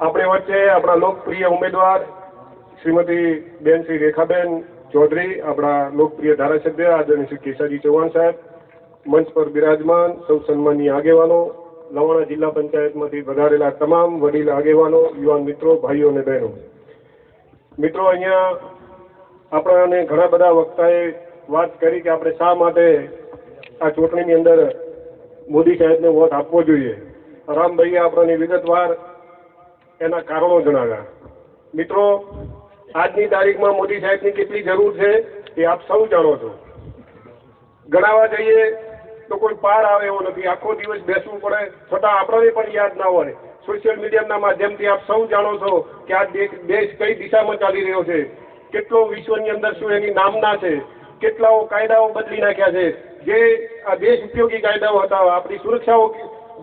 આપણે વચ્ચે આપણા લોકપ્રિય ઉમેદવાર શ્રીમતી બેન શ્રી રેખાબેન ચૌધરી, આપણા લોકપ્રિય ધારાસભ્ય આદરણીય શ્રી કેસાજી ચૌહાણ સાહેબ, મંચ પર બિરાજમાન સૌ સન્માનીય આગેવાનો, લવાણા જિલ્લા પંચાયતમાંથી વધારેલા તમામ વડીલ આગેવાનો, યુવાન મિત્રો, ભાઈઓ અને બહેનો. મિત્રો, અહીંયા આપણને ઘણા બધા વક્તાએ વાત કરી કે આપણે શા માટે આ ચૂંટણીની અંદર મોદી સાહેબને વોટ આપવો જોઈએ. રામભાઈએ આપણને વિગતવાર એના કારણો જણાવ્યા. મિત્રો, આજની તારીખમાં મોદી સાહેબની કેટલી જરૂર છે એ આપ સૌ જાણો છો. ગણાવવા જઈએ તો કોઈ પાર આવે એવો નથી. આખો દિવસ બેસવું પડે, છતાં આપણને પણ યાદ ના હોય. સોશિયલ મીડિયાના માધ્યમથી આપ સૌ જાણો છો કે આ દેશ કઈ દિશામાં ચાલી રહ્યો છે, કેટલો વિશ્વની અંદર શું એની નામના છે, કેટલાઓ કાયદાઓ બદલી નાખ્યા છે. જે આ દેશ ઉપયોગી કાયદાઓ હતા, આપણી સુરક્ષાઓ,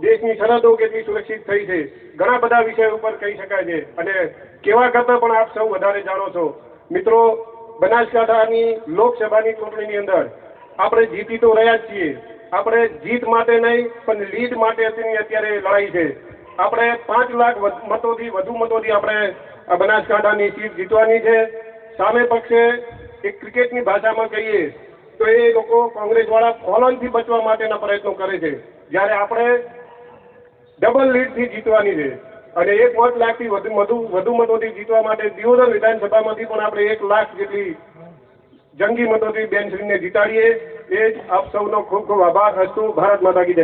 દેશની સરહદો કેટલી સુરક્ષિત થઈ છે, ઘણા બધા વિષયો ઉપર કહી શકાય છે. અને કેવા કરતા પણ આપ સૌ વધારે જાણો છો. મિત્રો, બનાસકાંઠાની લોકસભાની ચૂંટણીની અંદર આપણે જીતી તો રહ્યા જ છીએ. આપણે જીત માટે નહીં પણ લીડ માટે અત્યારે લડાઈ છે. આપણે 5 લાખ મતોથી વધુ મતોથી આપણે બનાસકાંઠાની સીટ જીતવાની છે. સામે પક્ષે એક ક્રિકેટની ભાષામાં કહીએ તો એ લોકો કોંગ્રેસવાળા ફોલોનથી બચવા માટેના પ્રયત્નો કરે છે, જ્યારે આપણે ડબલ લીડથી જીતવાની છે. અને 1 લાખથી વધુ મતોથી જીતવા માટે દિયોદર વિધાનસભામાંથી પણ આપણે 1 લાખ જેટલી જંગી મતોથી બેનશ્રીને જીતાડીએ. એ જ આપ સૌનો ખૂબ ખૂબ આભાર. અસ્તુ. ભારત માતા કી જય.